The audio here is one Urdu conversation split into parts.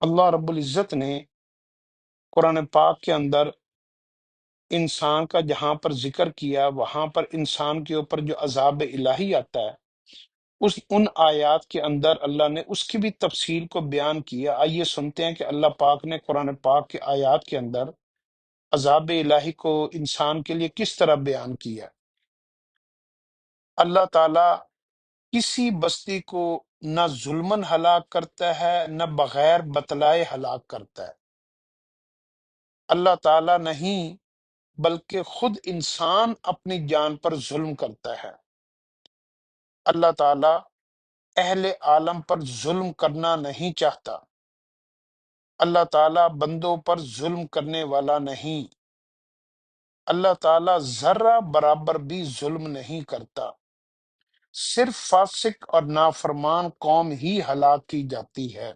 اللہ رب العزت نے قرآن پاک کے اندر انسان کا جہاں پر ذکر کیا، وہاں پر انسان کے اوپر جو عذاب الہی آتا ہے، ان آیات کے اندر اللہ نے اس کی بھی تفصیل کو بیان کیا۔ آئیے سنتے ہیں کہ اللہ پاک نے قرآن پاک کے آیات کے اندر عذاب الہی کو انسان کے لیے کس طرح بیان کیا۔ اللہ تعالی کسی بستی کو نہ ظلمن ہلاک کرتا ہے، نہ بغیر بتلائے ہلاک کرتا ہے۔ اللہ تعالی نہیں بلکہ خود انسان اپنی جان پر ظلم کرتا ہے۔ اللہ تعالی اہل عالم پر ظلم کرنا نہیں چاہتا۔ اللہ تعالی بندوں پر ظلم کرنے والا نہیں۔ اللہ تعالی ذرہ برابر بھی ظلم نہیں کرتا۔ صرف فاسق اور نافرمان قوم ہی ہلاک کی جاتی ہے۔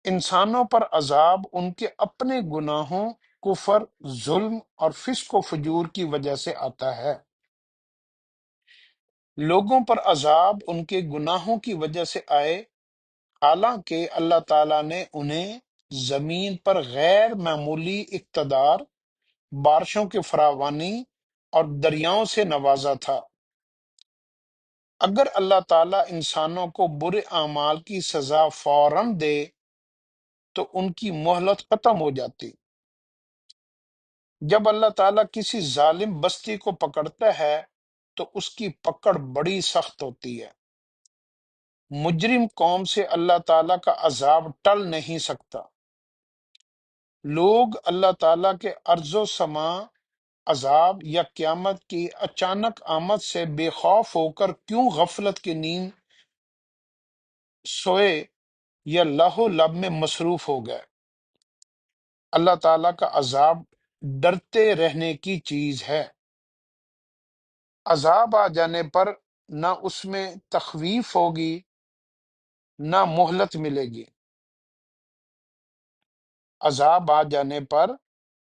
انسانوں پر عذاب ان کے اپنے گناہوں، کفر، ظلم اور فسق و فجور کی وجہ سے آتا ہے۔ لوگوں پر عذاب ان کے گناہوں کی وجہ سے آئے، حالانکہ اللہ تعالیٰ نے انہیں زمین پر غیر معمولی اقتدار، بارشوں کی فراوانی اور دریاؤں سے نوازا تھا۔ اگر اللہ تعالیٰ انسانوں کو برے اعمال کی سزا فوراً دے تو ان کی مہلت ختم ہو جاتی۔ جب اللہ تعالیٰ کسی ظالم بستی کو پکڑتا ہے تو اس کی پکڑ بڑی سخت ہوتی ہے۔ مجرم قوم سے اللہ تعالیٰ کا عذاب ٹل نہیں سکتا۔ لوگ اللہ تعالیٰ کے ارض و سما عذاب یا قیامت کی اچانک آمد سے بے خوف ہو کر کیوں غفلت کی نیند سوئے یا لہو لب میں مصروف ہو گئے؟ اللہ تعالیٰ کا عذاب ڈرتے رہنے کی چیز ہے۔ عذاب آ جانے پر نہ اس میں تخویف ہوگی نہ مہلت ملے گی۔ عذاب آ جانے پر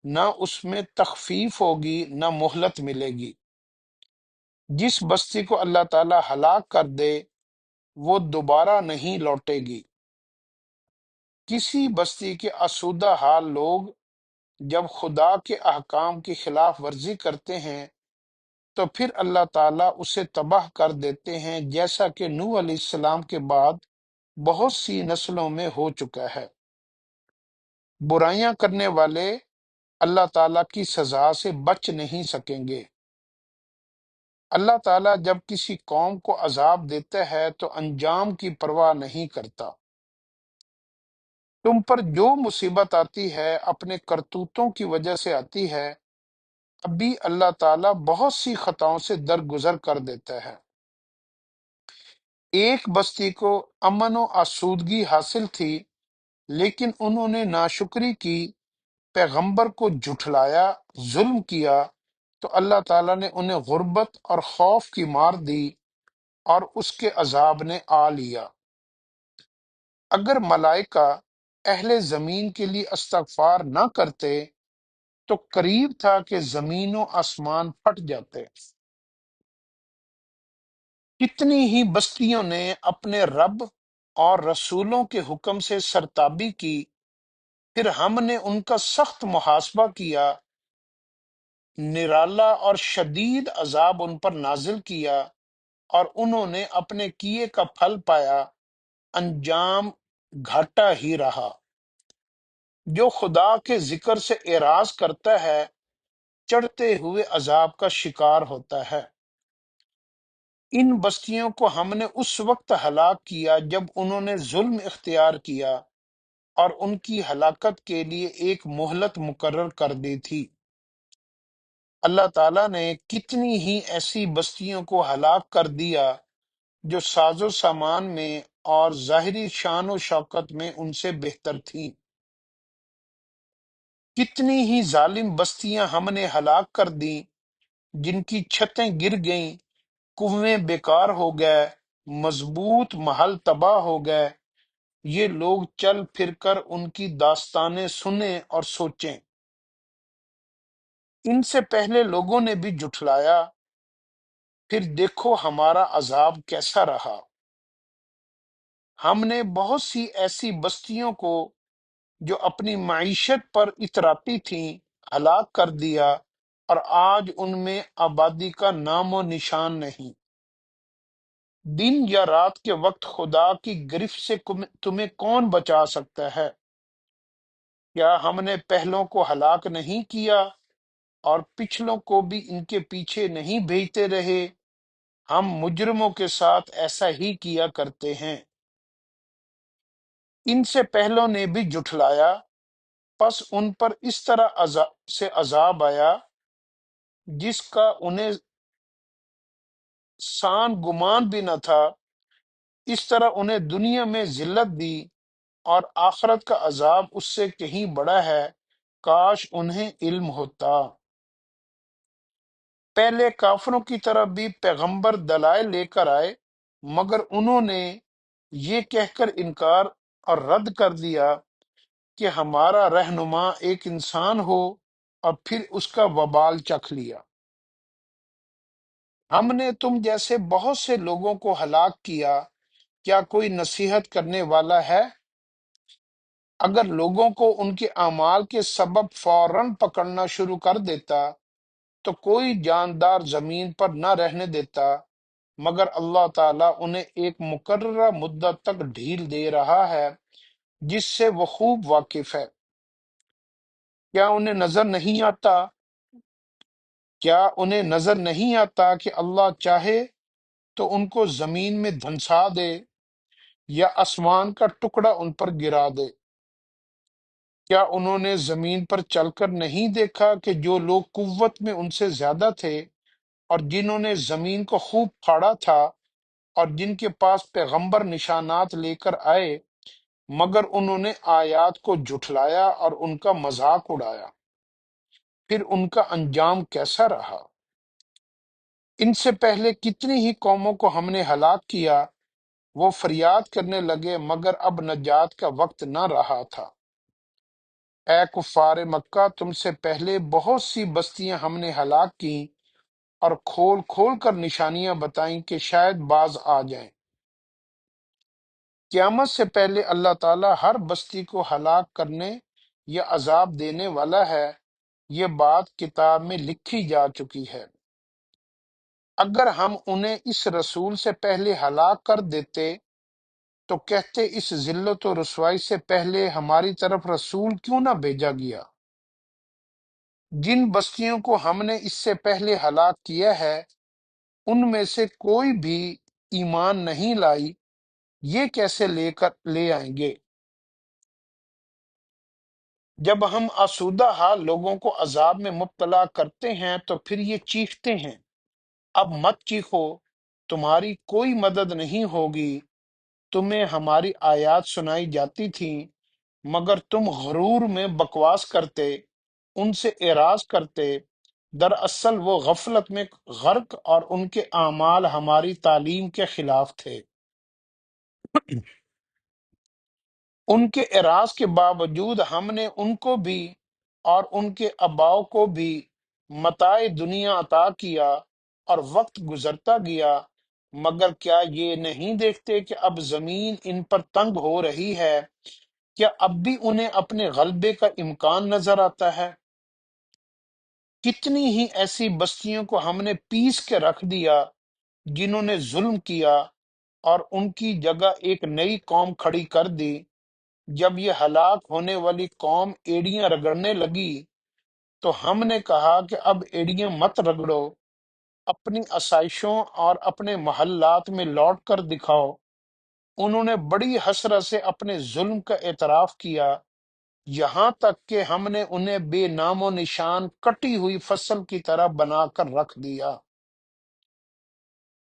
نہ اس میں تخفیف ہوگی نہ مہلت ملے گی۔ جس بستی کو اللہ تعالیٰ ہلاک کر دے وہ دوبارہ نہیں لوٹے گی۔ کسی بستی کے آسودہ حال لوگ جب خدا کے احکام کی خلاف ورزی کرتے ہیں تو پھر اللہ تعالیٰ اسے تباہ کر دیتے ہیں، جیسا کہ نوح علیہ السلام کے بعد بہت سی نسلوں میں ہو چکا ہے۔ برائیاں کرنے والے اللہ تعالیٰ کی سزا سے بچ نہیں سکیں گے۔ اللہ تعالیٰ جب کسی قوم کو عذاب دیتا ہے تو انجام کی پرواہ نہیں کرتا۔ تم پر جو مصیبت آتی ہے اپنے کرتوتوں کی وجہ سے آتی ہے، ابھی اللہ تعالیٰ بہت سی خطاؤں سے درگزر کر دیتا ہے۔ ایک بستی کو امن و آسودگی حاصل تھی، لیکن انہوں نے ناشکری کی، پیغمبر کو جھٹلایا، ظلم کیا، تو اللہ تعالیٰ نے انہیں غربت اور خوف کی مار دی اور اس کے عذاب نے آ لیا۔ اگر ملائکہ اہل زمین کے لیے استغفار نہ کرتے تو قریب تھا کہ زمین و آسمان پھٹ جاتے۔ کتنی ہی بستیوں نے اپنے رب اور رسولوں کے حکم سے سرتابی کی، پھر ہم نے ان کا سخت محاسبہ کیا، نرالا اور شدید عذاب ان پر نازل کیا، اور انہوں نے اپنے کیے کا پھل پایا، انجام گھاٹا ہی رہا۔ جو خدا کے ذکر سے اعراض کرتا ہے چڑھتے ہوئے عذاب کا شکار ہوتا ہے۔ ان بستیوں کو ہم نے اس وقت ہلاک کیا جب انہوں نے ظلم اختیار کیا اور ان کی ہلاکت کے لیے ایک مہلت مقرر کر دی تھی۔ اللہ تعالیٰ نے کتنی ہی ایسی بستیوں کو ہلاک کر دیا جو ساز و سامان میں اور ظاہری شان و شوکت میں ان سے بہتر تھیں۔ کتنی ہی ظالم بستیاں ہم نے ہلاک کر دیں جن کی چھتیں گر گئیں، کنویں بیکار ہو گئے، مضبوط محل تباہ ہو گئے۔ یہ لوگ چل پھر کر ان کی داستانیں سنیں اور سوچیں۔ ان سے پہلے لوگوں نے بھی جھٹلایا، پھر دیکھو ہمارا عذاب کیسا رہا۔ ہم نے بہت سی ایسی بستیوں کو جو اپنی معیشت پر اتراتی تھیں ہلاک کر دیا، اور آج ان میں آبادی کا نام و نشان نہیں۔ دن یا رات کے وقت خدا کی گرفت سے تمہیں کون بچا سکتا ہے؟ کیا ہم نے پہلوں کو ہلاک نہیں کیا اور پچھلوں کو بھی ان کے پیچھے نہیں بھیجتے رہے؟ ہم مجرموں کے ساتھ ایسا ہی کیا کرتے ہیں۔ ان سے پہلوں نے بھی جھٹلایا، پس ان پر اس طرح سے عذاب آیا جس کا انہیں سان گمان بھی نہ تھا۔ اس طرح انہیں دنیا میں ذلت دی، اور آخرت کا عذاب اس سے کہیں بڑا ہے۔ کاش انہیں علم ہوتا۔ پہلے کافروں کی طرف بھی پیغمبر دلائل لے کر آئے، مگر انہوں نے یہ کہہ کر انکار اور رد کر دیا کہ ہمارا رہنما ایک انسان ہو، اور پھر اس کا وبال چکھ لیا۔ ہم نے تم جیسے بہت سے لوگوں کو ہلاک کیا، کیا کوئی نصیحت کرنے والا ہے؟ اگر لوگوں کو ان کے اعمال کے سبب فوراً پکڑنا شروع کر دیتا تو کوئی جاندار زمین پر نہ رہنے دیتا، مگر اللہ تعالیٰ انہیں ایک مقررہ مدت تک ڈھیل دے رہا ہے جس سے وہ خوب واقف ہے۔ کیا انہیں نظر نہیں آتا کہ اللہ چاہے تو ان کو زمین میں دھنسا دے یا آسمان کا ٹکڑا ان پر گرا دے؟ کیا انہوں نے زمین پر چل کر نہیں دیکھا کہ جو لوگ قوت میں ان سے زیادہ تھے، اور جنہوں نے زمین کو خوب پھاڑا تھا، اور جن کے پاس پیغمبر نشانات لے کر آئے، مگر انہوں نے آیات کو جھٹلایا اور ان کا مذاق اڑایا؟ پھر ان کا انجام کیسا رہا؟ ان سے پہلے کتنی ہی قوموں کو ہم نے ہلاک کیا، وہ فریاد کرنے لگے مگر اب نجات کا وقت نہ رہا تھا۔ اے کفار مکہ، تم سے پہلے بہت سی بستیاں ہم نے ہلاک کی اور کھول کھول کر نشانیاں بتائیں کہ شاید باز آ جائیں۔ قیامت سے پہلے اللہ تعالیٰ ہر بستی کو ہلاک کرنے یا عذاب دینے والا ہے، یہ بات کتاب میں لکھی جا چکی ہے۔ اگر ہم انہیں اس رسول سے پہلے ہلاک کر دیتے تو کہتے اس ذلت و رسوائی سے پہلے ہماری طرف رسول کیوں نہ بھیجا گیا؟ جن بستیوں کو ہم نے اس سے پہلے ہلاک کیا ہے ان میں سے کوئی بھی ایمان نہیں لائی، یہ کیسے لے آئیں گے؟ جب ہم آسودہ حال لوگوں کو عذاب میں مبتلا کرتے ہیں تو پھر یہ چیختے ہیں، اب مت چیخو، تمہاری کوئی مدد نہیں ہوگی۔ تمہیں ہماری آیات سنائی جاتی تھیں، مگر تم غرور میں بکواس کرتے، ان سے اعراض کرتے۔ دراصل وہ غفلت میں غرق اور ان کے اعمال ہماری تعلیم کے خلاف تھے۔ ان کے اعراض کے باوجود ہم نے ان کو بھی اور ان کے آباؤ کو بھی متاع دنیا عطا کیا، اور وقت گزرتا گیا، مگر کیا یہ نہیں دیکھتے کہ اب زمین ان پر تنگ ہو رہی ہے؟ کیا اب بھی انہیں اپنے غلبے کا امکان نظر آتا ہے؟ کتنی ہی ایسی بستیوں کو ہم نے پیس کے رکھ دیا جنہوں نے ظلم کیا، اور ان کی جگہ ایک نئی قوم کھڑی کر دی۔ جب یہ ہلاک ہونے والی قوم ایڑیاں رگڑنے لگی تو ہم نے کہا کہ اب ایڑیاں مت رگڑو، اپنی آسائشوں اور اپنے محلات میں لوٹ کر دکھاؤ۔ انہوں نے بڑی حسرت سے اپنے ظلم کا اعتراف کیا، یہاں تک کہ ہم نے انہیں بے نام و نشان کٹی ہوئی فصل کی طرح بنا کر رکھ دیا۔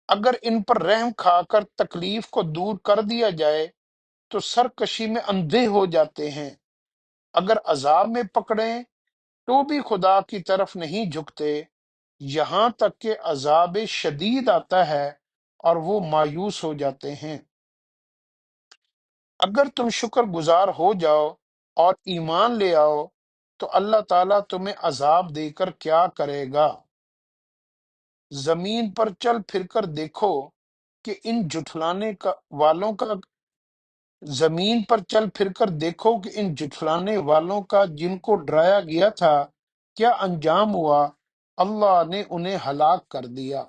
اگر ان پر رحم کھا کر تکلیف کو دور کر دیا جائے تو سرکشی میں اندھے ہو جاتے ہیں۔ اگر عذاب میں پکڑیں تو بھی خدا کی طرف نہیں جھکتے، یہاں تک کہ عذاب شدید آتا ہے اور وہ مایوس ہو جاتے ہیں۔ اگر تم شکر گزار ہو جاؤ اور ایمان لے آؤ تو اللہ تعالیٰ تمہیں عذاب دے کر کیا کرے گا؟ زمین پر چل پھر کر دیکھو کہ ان والوں کا زمین پر چل پھر کر دیکھو کہ ان جھٹلانے والوں کا جن کو ڈرایا گیا تھا کیا انجام ہوا، اللہ نے انہیں ہلاک کر دیا۔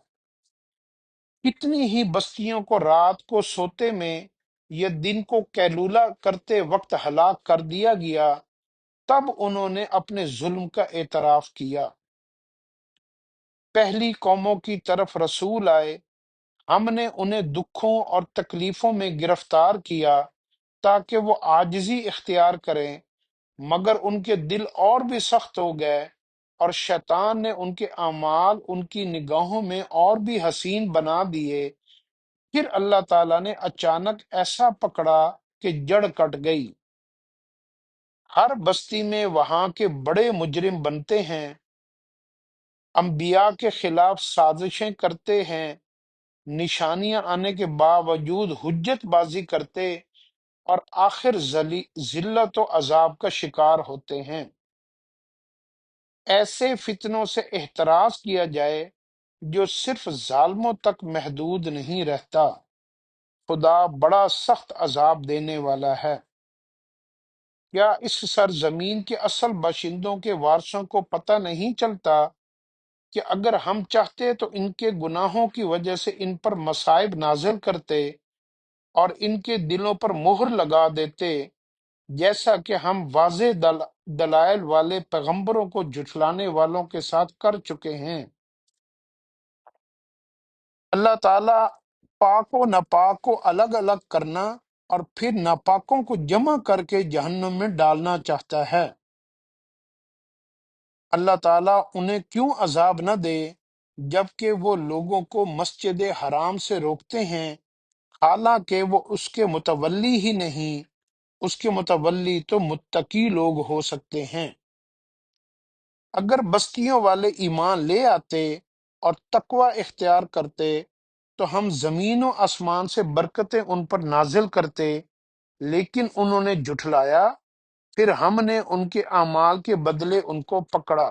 کتنی ہی بستیوں کو رات کو سوتے میں یا دن کو قیلولہ کرتے وقت ہلاک کر دیا گیا، تب انہوں نے اپنے ظلم کا اعتراف کیا۔ پہلی قوموں کی طرف رسول آئے، ہم نے انہیں دکھوں اور تکلیفوں میں گرفتار کیا تاکہ وہ عاجزی اختیار کریں، مگر ان کے دل اور بھی سخت ہو گئے، اور شیطان نے ان کے اعمال ان کی نگاہوں میں اور بھی حسین بنا دیے۔ پھر اللہ تعالیٰ نے اچانک ایسا پکڑا کہ جڑ کٹ گئی۔ ہر بستی میں وہاں کے بڑے مجرم بنتے ہیں، انبیاء کے خلاف سازشیں کرتے ہیں، نشانیاں آنے کے باوجود حجت بازی کرتے، اور آخر ذلت و عذاب کا شکار ہوتے ہیں۔ ایسے فتنوں سے احتراز کیا جائے جو صرف ظالموں تک محدود نہیں رہتا، خدا بڑا سخت عذاب دینے والا ہے۔ کیا اس سرزمین کے اصل باشندوں کے وارثوں کو پتہ نہیں چلتا کہ اگر ہم چاہتے تو ان کے گناہوں کی وجہ سے ان پر مصائب نازل کرتے اور ان کے دلوں پر مہر لگا دیتے، جیسا کہ ہم واضح دلائل والے پیغمبروں کو جھٹلانے والوں کے ساتھ کر چکے ہیں۔ اللہ تعالیٰ پاک و ناپاک کو الگ الگ کرنا اور پھر ناپاکوں کو جمع کر کے جہنم میں ڈالنا چاہتا ہے۔ اللہ تعالیٰ انہیں کیوں عذاب نہ دے جبکہ وہ لوگوں کو مسجد حرام سے روکتے ہیں، حالانکہ وہ اس کے متولی ہی نہیں، اس کے متولی تو متقی لوگ ہو سکتے ہیں۔ اگر بستیوں والے ایمان لے آتے اور تقوی اختیار کرتے تو ہم زمین و آسمان سے برکتیں ان پر نازل کرتے، لیکن انہوں نے جھٹلایا، پھر ہم نے ان کے اعمال کے بدلے ان کو پکڑا۔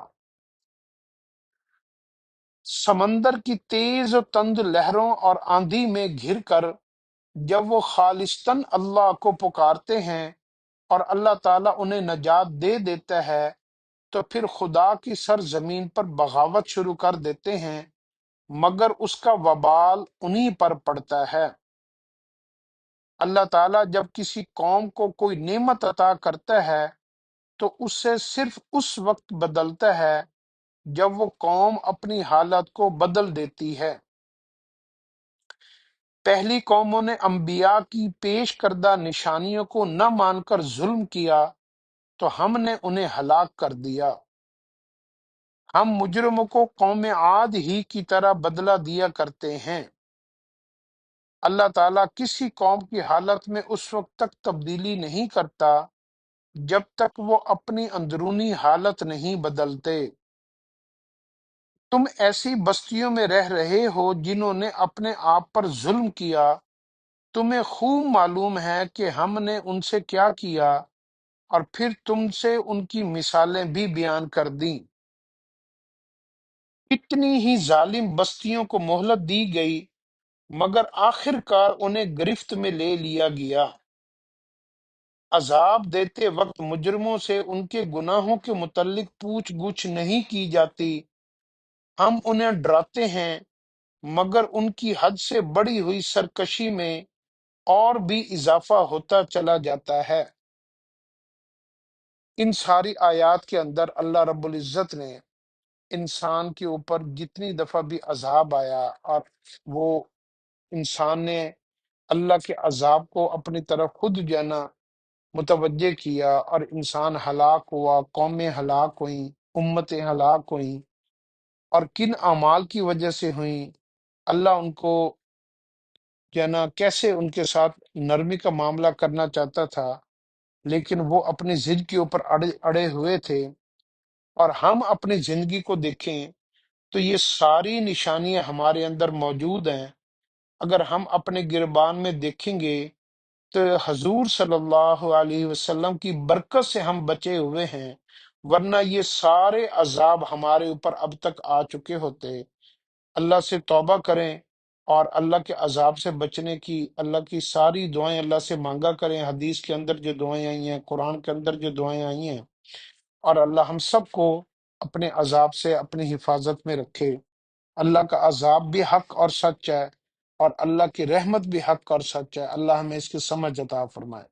سمندر کی تیز و تند لہروں اور آندھی میں گھر کر جب وہ خالصتاً اللہ کو پکارتے ہیں اور اللہ تعالیٰ انہیں نجات دے دیتا ہے، تو پھر خدا کی سرزمین پر بغاوت شروع کر دیتے ہیں، مگر اس کا وبال انہی پر پڑتا ہے۔ اللہ تعالیٰ جب کسی قوم کو کوئی نعمت عطا کرتا ہے تو اس سے صرف اس وقت بدلتا ہے جب وہ قوم اپنی حالت کو بدل دیتی ہے۔ پہلی قوموں نے انبیاء کی پیش کردہ نشانیوں کو نہ مان کر ظلم کیا تو ہم نے انہیں ہلاک کر دیا۔ ہم مجرموں کو قوم عاد ہی کی طرح بدلہ دیا کرتے ہیں۔ اللہ تعالیٰ کسی قوم کی حالت میں اس وقت تک تبدیلی نہیں کرتا جب تک وہ اپنی اندرونی حالت نہیں بدلتے۔ تم ایسی بستیوں میں رہ رہے ہو جنہوں نے اپنے آپ پر ظلم کیا، تمہیں خوب معلوم ہے کہ ہم نے ان سے کیا کیا، اور پھر تم سے ان کی مثالیں بھی بیان کر دیں۔ کتنی ہی ظالم بستیوں کو مہلت دی گئی، مگر آخر کار انہیں گرفت میں لے لیا گیا۔ عذاب دیتے وقت مجرموں سے ان کے گناہوں کے متعلق پوچھ گچھ نہیں کی جاتی۔ ہم انہیں ڈراتے ہیں، مگر ان کی حد سے بڑی ہوئی سرکشی میں اور بھی اضافہ ہوتا چلا جاتا ہے۔ ان ساری آیات کے اندر اللہ رب العزت نے انسان کے اوپر جتنی دفعہ بھی عذاب آیا اور وہ انسان نے اللہ کے عذاب کو اپنی طرف خود جانا متوجہ کیا اور انسان ہلاک ہوا، قومیں ہلاک ہوئیں، امتیں ہلاک ہوئیں، اور کن اعمال کی وجہ سے ہوئیں، اللہ ان کو کیسے ان کے ساتھ نرمی کا معاملہ کرنا چاہتا تھا، لیکن وہ اپنی ضد کے اوپر اڑے ہوئے تھے۔ اور ہم اپنی زندگی کو دیکھیں تو یہ ساری نشانیاں ہمارے اندر موجود ہیں۔ اگر ہم اپنے گربان میں دیکھیں گے تو حضور صلی اللہ علیہ وسلم کی برکت سے ہم بچے ہوئے ہیں، ورنہ یہ سارے عذاب ہمارے اوپر اب تک آ چکے ہوتے۔ اللہ سے توبہ کریں اور اللہ کے عذاب سے بچنے کی اللہ کی ساری دعائیں اللہ سے مانگا کریں، حدیث کے اندر جو دعائیں آئی ہیں، قرآن کے اندر جو دعائیں آئی ہیں، اور اللہ ہم سب کو اپنے عذاب سے اپنی حفاظت میں رکھے۔ اللہ کا عذاب بھی حق اور سچ ہے، اور اللہ کی رحمت بھی حق اور سچ ہے۔ اللہ ہمیں اس کی سمجھ عطا فرمائے۔